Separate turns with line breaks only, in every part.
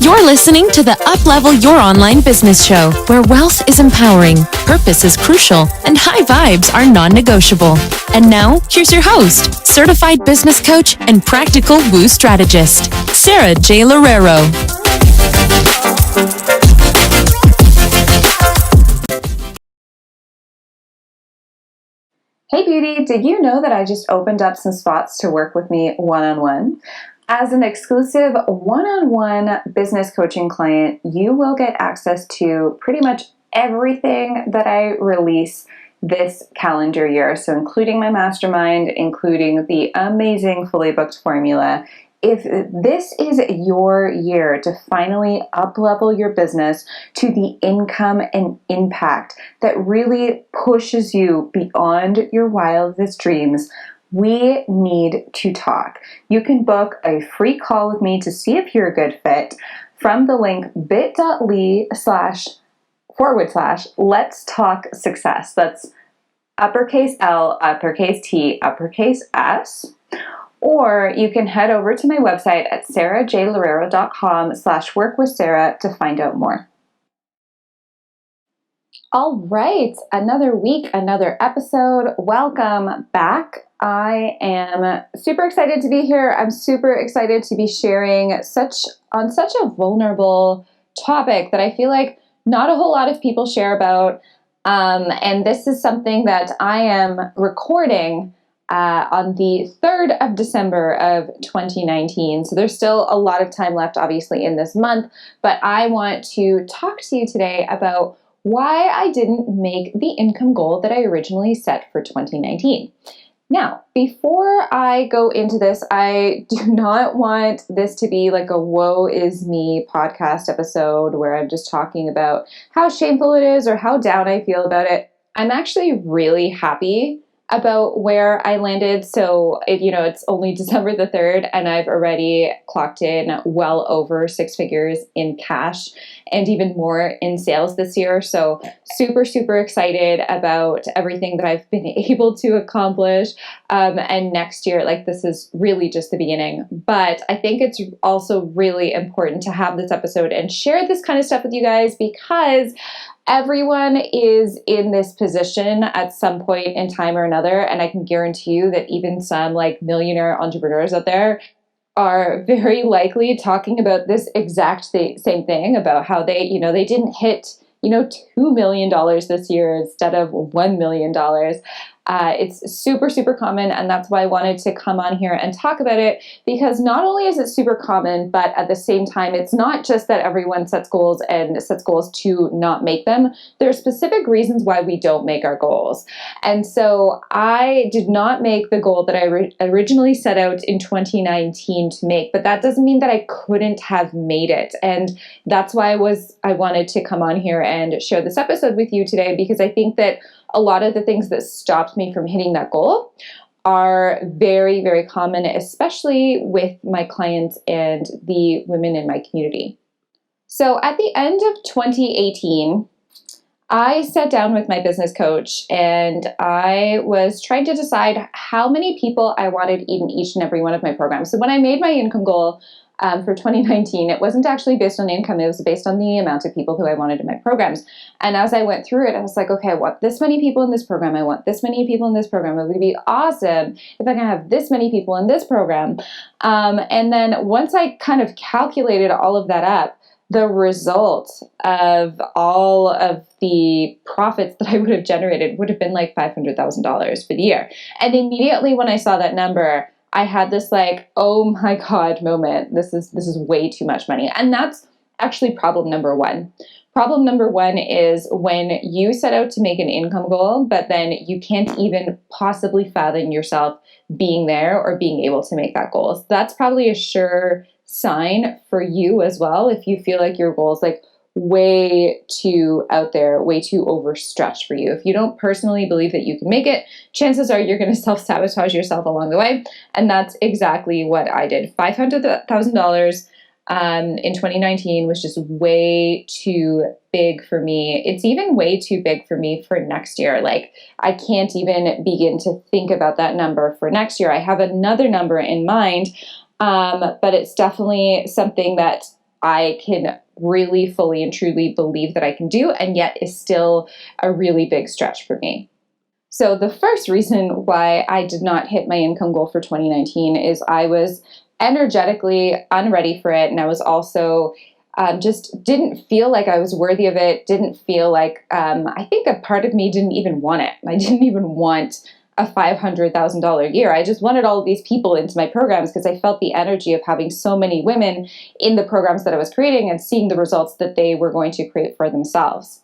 You're listening to the Uplevel Your Online Business Show, where wealth is empowering, purpose is crucial, and high vibes are non-negotiable. And now, here's your host, certified business coach and practical woo strategist, Sarah J. Loureiro.
Hey beauty, did you know that I just opened up some spots to work with me one-on-one? As an exclusive one-on-one business coaching client, you will get access to pretty much everything that I release this calendar year. So including my mastermind, including the amazing fully booked formula. If this is your year to finally up-level your business to the income and impact that really pushes you beyond your wildest dreams, we need to talk. You can book a free call with me to see if you're a good fit from the link bit.ly//let's talk success. That's uppercase L, uppercase T, uppercase S. Or you can head over to my website at sarahjloureiro.com/workwithsarah to find out more. All right, another week, another episode. Welcome back. I am super excited to be here. I'm super excited to be sharing on such a vulnerable topic that I feel like not a whole lot of people share about. And this is something that I am recording on the 3rd of December of 2019. So there's still a lot of time left, obviously, in this month. But I want to talk to you today about why I didn't make the income goal that I originally set for 2019. Now, before I go into this, I do not want this to be like a woe is me podcast episode where I'm just talking about how shameful it is or how down I feel about it. I'm actually really happy about where I landed. So, it's only December the 3rd and I've already clocked in well over 6 figures in cash and even more in sales this year. So super, super excited about everything that I've been able to accomplish. And next year, this is really just the beginning. But I think it's also really important to have this episode and share this kind of stuff with you guys because everyone is in this position at some point in time or another, and I can guarantee you that even some millionaire entrepreneurs out there are very likely talking about this exact same thing about how they didn't hit $2 million this year instead of $1 million. It's super, super common, and that's why I wanted to come on here and talk about it, because not only is it super common, but at the same time, it's not just that everyone sets goals to not make them. There are specific reasons why we don't make our goals. And so I did not make the goal that I originally set out in 2019 to make, but that doesn't mean that I couldn't have made it. And that's why I wanted to come on here and share this episode with you today, because I think that a lot of the things that stopped me from hitting that goal are very, very common, especially with my clients and the women in my community. So at the end of 2018, I sat down with my business coach and I was trying to decide how many people I wanted in each and every one of my programs. So when I made my income goal for 2019, it wasn't actually based on income. It was based on the amount of people who I wanted in my programs. And as I went through it, I was like, okay, I want this many people in this program. I want this many people in this program. It would be awesome if I can have this many people in this program. And then once I kind of calculated all of that up, the result of all of the profits that I would have generated would have been like $500,000 for the year. And immediately when I saw that number, I had this oh my God moment. This is way too much money. And that's actually problem number one. Problem number one is when you set out to make an income goal, but then you can't even possibly fathom yourself being there or being able to make that goal. So that's probably a sure sign for you as well. If you feel like your goal is way too out there, way too overstretched for you. If you don't personally believe that you can make it, chances are you're going to self-sabotage yourself along the way. And that's exactly what I did. $500,000 in 2019 was just way too big for me. It's even way too big for me for next year. I can't even begin to think about that number for next year. I have another number in mind, but it's definitely something that I can really fully and truly believe that I can do, and yet is still a really big stretch for me. So the first reason why I did not hit my income goal for 2019 is I was energetically unready for it. And I was also just didn't feel like I was worthy of it. Didn't feel like, I think a part of me didn't even want it. I didn't even want a $500,000 year. I just wanted all of these people into my programs because I felt the energy of having so many women in the programs that I was creating and seeing the results that they were going to create for themselves.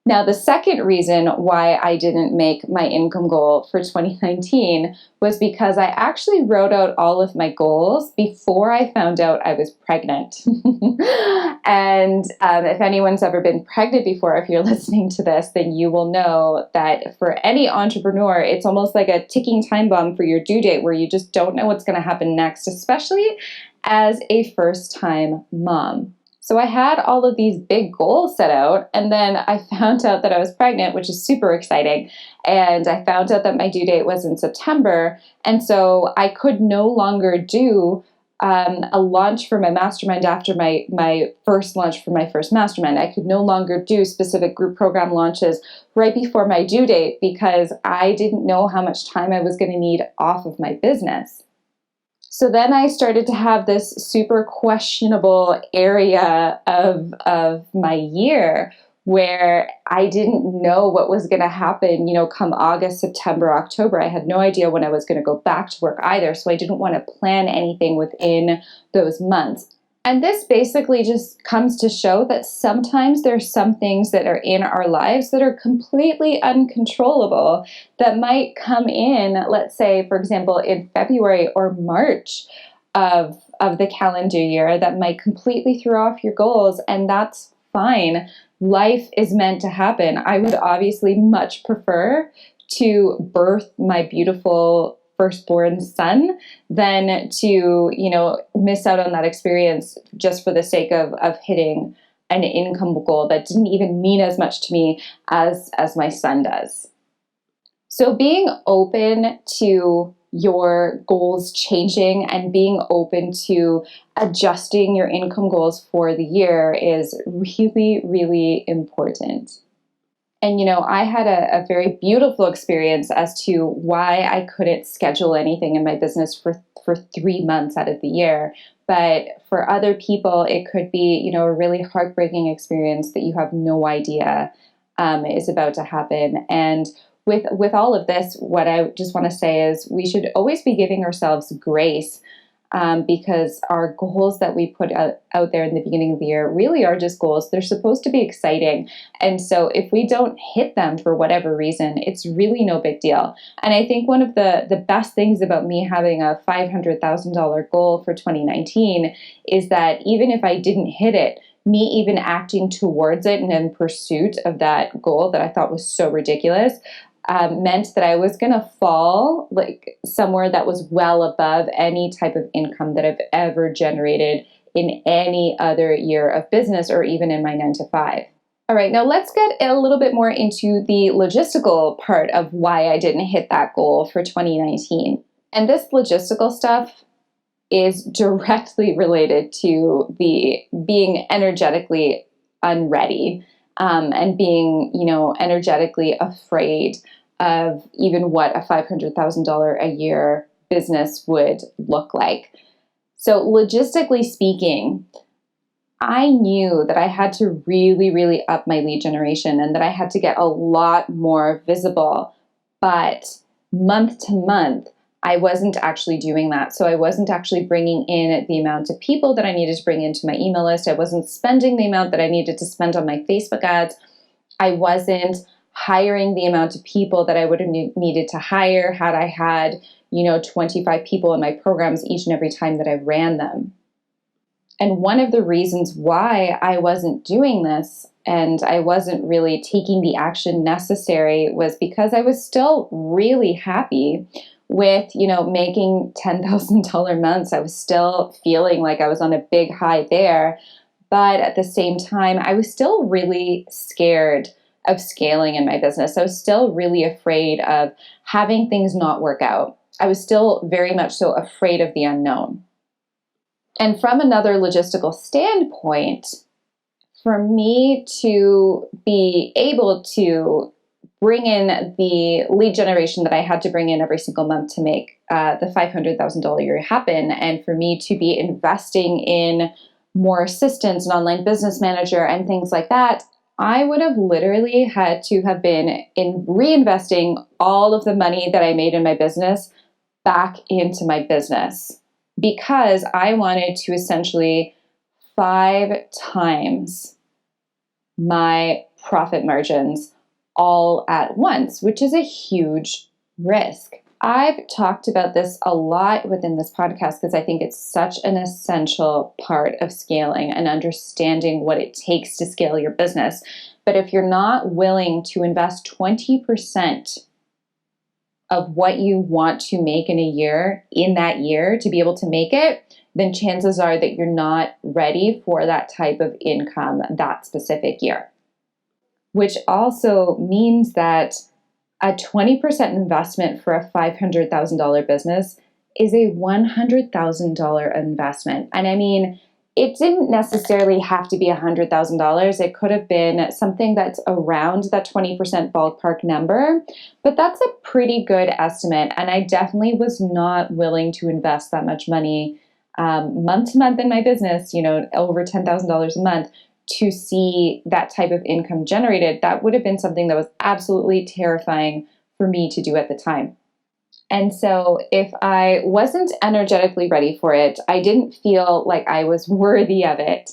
Now, the second reason why I didn't make my income goal for 2019 was because I actually wrote out all of my goals before I found out I was pregnant. And if anyone's ever been pregnant before, if you're listening to this, then you will know that for any entrepreneur, it's almost like a ticking time bomb for your due date where you just don't know what's going to happen next, especially as a first-time mom. So I had all of these big goals set out, and then I found out that I was pregnant, which is super exciting. And I found out that my due date was in September. And so I could no longer do a launch for my mastermind after my first launch for my first mastermind. I could no longer do specific group program launches right before my due date because I didn't know how much time I was going to need off of my business. So then I started to have this super questionable area of my year where I didn't know what was going to happen, come August, September, October. I had no idea when I was going to go back to work either. So I didn't want to plan anything within those months. And this basically just comes to show that sometimes there's some things that are in our lives that are completely uncontrollable that might come in, let's say, for example, in February or March of the calendar year that might completely throw off your goals. And that's fine. Life is meant to happen. I would obviously much prefer to birth my beautiful firstborn son than to, miss out on that experience just for the sake of hitting an income goal that didn't even mean as much to me as my son does. So being open to your goals changing and being open to adjusting your income goals for the year is really, really important. And, I had a very beautiful experience as to why I couldn't schedule anything in my business for 3 months out of the year. But for other people, it could be, a really heartbreaking experience that you have no idea is about to happen. And with all of this, what I just want to say is we should always be giving ourselves grace because our goals that we put out there in the beginning of the year really are just goals. They're supposed to be exciting. And so if we don't hit them for whatever reason, it's really no big deal. And I think one of the best things about me having a $500,000 goal for 2019 is that even if I didn't hit it, me even acting towards it and in pursuit of that goal that I thought was so ridiculous, meant that I was going to fall like somewhere that was well above any type of income that I've ever generated in any other year of business or even in my 9-to-5. All right, now let's get a little bit more into the logistical part of why I didn't hit that goal for 2019. And this logistical stuff is directly related to the being energetically unready and being, energetically afraid of even what a $500,000 a year business would look like. So logistically speaking, I knew that I had to really, really up my lead generation and that I had to get a lot more visible. But month to month, I wasn't actually doing that. So I wasn't actually bringing in the amount of people that I needed to bring into my email list. I wasn't spending the amount that I needed to spend on my Facebook ads. I wasn't hiring the amount of people that I would have needed to hire had I had, 25 people in my programs each and every time that I ran them. And one of the reasons why I wasn't doing this and I wasn't really taking the action necessary was because I was still really happy with, making $10,000 months. I was still feeling like I was on a big high there. But at the same time, I was still really scared of scaling in my business. I was still really afraid of having things not work out. I was still very much so afraid of the unknown. And from another logistical standpoint, for me to be able to bring in the lead generation that I had to bring in every single month to make the $500,000 year happen, and for me to be investing in more assistants, an online business manager, and things like that, I would have literally had to have been in reinvesting all of the money that I made in my business back into my business, because I wanted to essentially 5 times my profit margins all at once, which is a huge risk. I've talked about this a lot within this podcast because I think it's such an essential part of scaling and understanding what it takes to scale your business. But if you're not willing to invest 20% of what you want to make in a year, in that year, to be able to make it, then chances are that you're not ready for that type of income that specific year. Which also means that a 20% investment for a $500,000 business is a $100,000 investment. And I mean, it didn't necessarily have to be $100,000. It could have been something that's around that 20% ballpark number, but that's a pretty good estimate. And I definitely was not willing to invest that much money month to month in my business, over $10,000 a month, to see that type of income generated. That would have been something that was absolutely terrifying for me to do at the time. And so if I wasn't energetically ready for it, I didn't feel like I was worthy of it,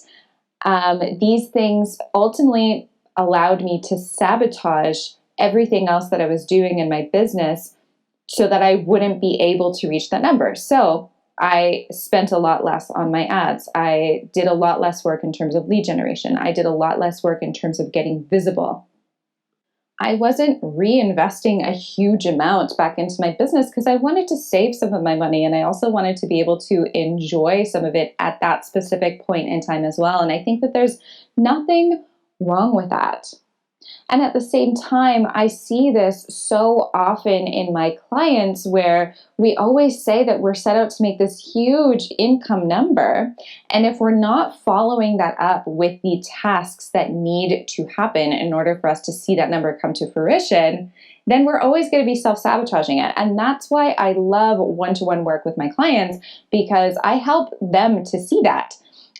these things ultimately allowed me to sabotage everything else that I was doing in my business so that I wouldn't be able to reach that number. So I spent a lot less on my ads. I did a lot less work in terms of lead generation. I did a lot less work in terms of getting visible. I wasn't reinvesting a huge amount back into my business because I wanted to save some of my money, and I also wanted to be able to enjoy some of it at that specific point in time as well. And I think that there's nothing wrong with that. And at the same time, I see this so often in my clients where we always say that we're set out to make this huge income number. And if we're not following that up with the tasks that need to happen in order for us to see that number come to fruition, then we're always going to be self-sabotaging it. And that's why I love one-to-one work with my clients, because I help them to see that.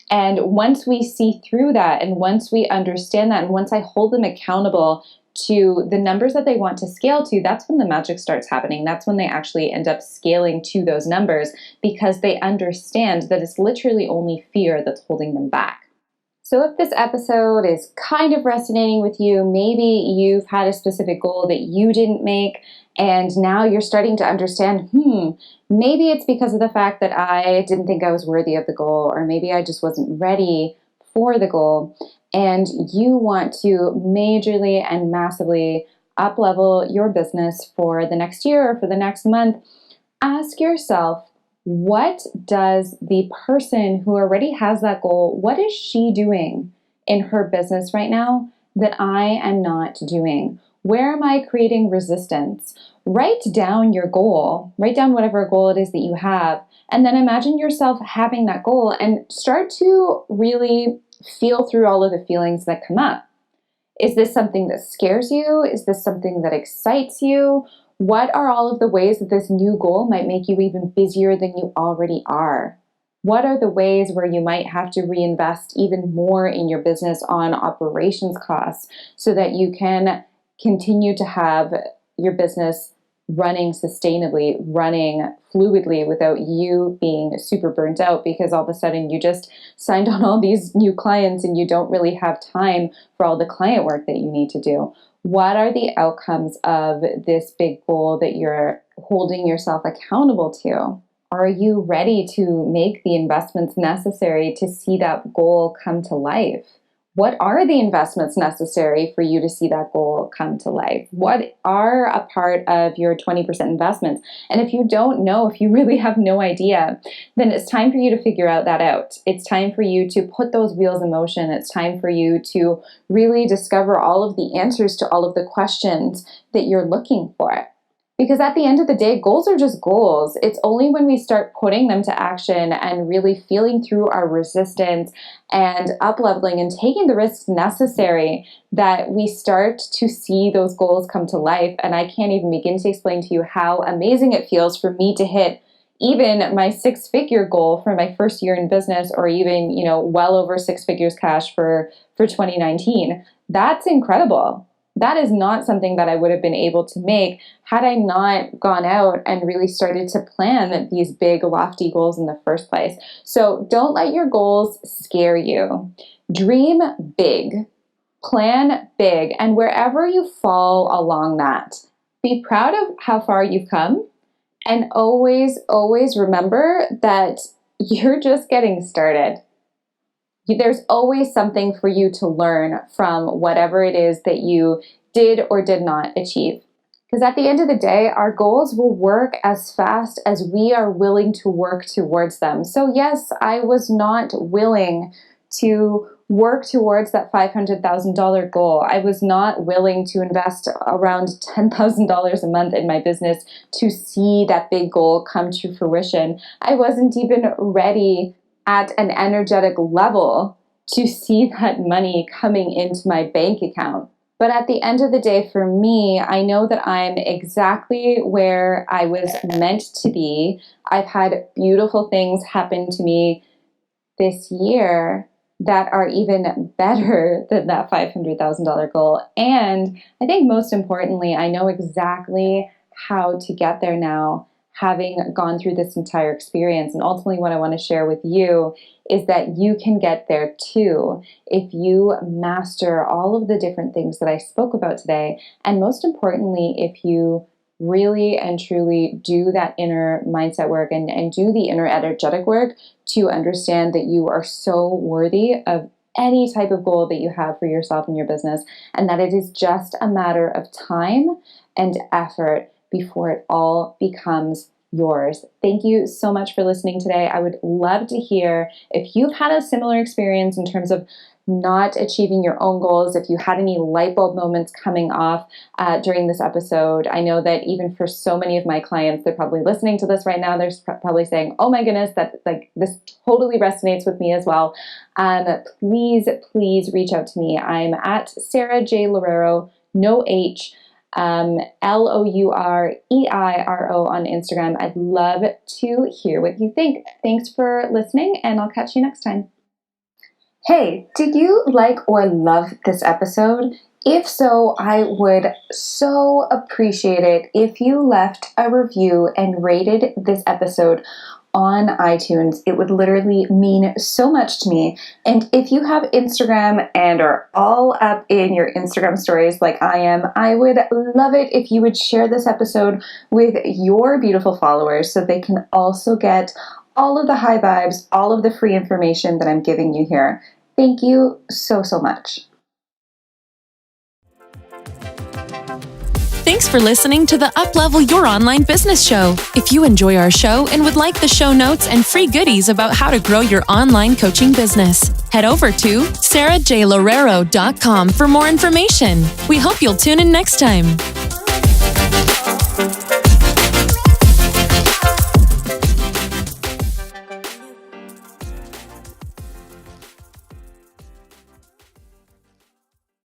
And once we see through that, and once we understand that, and once I hold them accountable to the numbers that they want to scale to, that's when the magic starts happening. That's when they actually end up scaling to those numbers, because they understand that it's literally only fear that's holding them back. So if this episode is kind of resonating with you, maybe you've had a specific goal that you didn't make, and now you're starting to understand, maybe it's because of the fact that I didn't think I was worthy of the goal, or maybe I just wasn't ready for the goal, and you want to majorly and massively up-level your business for the next year or for the next month, ask yourself, what does the person who already has that goal, what is she doing in her business right now that I am not doing? Where am I creating resistance? Write down your goal. Write down whatever goal it is that you have. And then imagine yourself having that goal and start to really feel through all of the feelings that come up. Is this something that scares you? Is this something that excites you? What are all of the ways that this new goal might make you even busier than you already are? What are the ways where you might have to reinvest even more in your business on operations costs so that you can continue to have your business running sustainably, running fluidly without you being super burnt out because all of a sudden you just signed on all these new clients and you don't really have time for all the client work that you need to do? What are the outcomes of this big goal that you're holding yourself accountable to? Are you ready to make the investments necessary to see that goal come to life? What are the investments necessary for you to see that goal come to life? What are a part of your 20% investments? And if you don't know, if you really have no idea, then it's time for you to figure that out. It's time for you to put those wheels in motion. It's time for you to really discover all of the answers to all of the questions that you're looking for. Because at the end of the day, goals are just goals. It's only when we start putting them to action and really feeling through our resistance and up-leveling and taking the risks necessary that we start to see those goals come to life. And I can't even begin to explain to you how amazing it feels for me to hit even my six-figure goal for my first year in business, or even, well over six figures cash for 2019. That's incredible. That is not something that I would have been able to make had I not gone out and really started to plan these big, lofty goals in the first place. So don't let your goals scare you. Dream big, plan big, and wherever you fall along that, be proud of how far you've come, and always, always remember that you're just getting started. There's always something for you to learn from whatever it is that you did or did not achieve. Because at the end of the day, our goals will work as fast as we are willing to work towards them. So yes, I was not willing to work towards that $500,000 goal. I was not willing to invest around $10,000 a month in my business to see that big goal come to fruition. I wasn't even ready at an energetic level to see that money coming into my bank account. But at the end of the day, for me, I know that I'm exactly where I was meant to be. I've had beautiful things happen to me this year that are even better than that $500,000 goal. And I think most importantly, I know exactly how to get there now, having gone through this entire experience. And ultimately what I want to share with you is that you can get there too if you master all of the different things that I spoke about today. And most importantly, if you really and truly do that inner mindset work and do the inner energetic work to understand that you are so worthy of any type of goal that you have for yourself and your business, and that it is just a matter of time and effort before it all becomes yours. Thank you so much for listening today. I would love to hear if you've had a similar experience in terms of not achieving your own goals, if you had any light bulb moments coming off during this episode. I know that even for so many of my clients, they're probably listening to this right now. They're probably saying, oh my goodness, that this totally resonates with me as well. Please reach out to me. I'm at Sarah J. Loureiro, no H, Loureiro on Instagram. I'd love to hear what you think. Thanks for listening, and I'll catch you next time. Hey, did you like or love this episode? If so, I would so appreciate it if you left a review and rated this episode on iTunes. It would literally mean so much to me. And if you have Instagram and are all up in your Instagram stories like I am, I would love it if you would share this episode with your beautiful followers so they can also get all of the high vibes, all of the free information that I'm giving you here. Thank you so much.
Thanks for listening to the Uplevel Your Online Business Show. If you enjoy our show and would like the show notes and free goodies about how to grow your online coaching business, head over to sarahjloureiro.com for more information. We hope you'll tune in next time.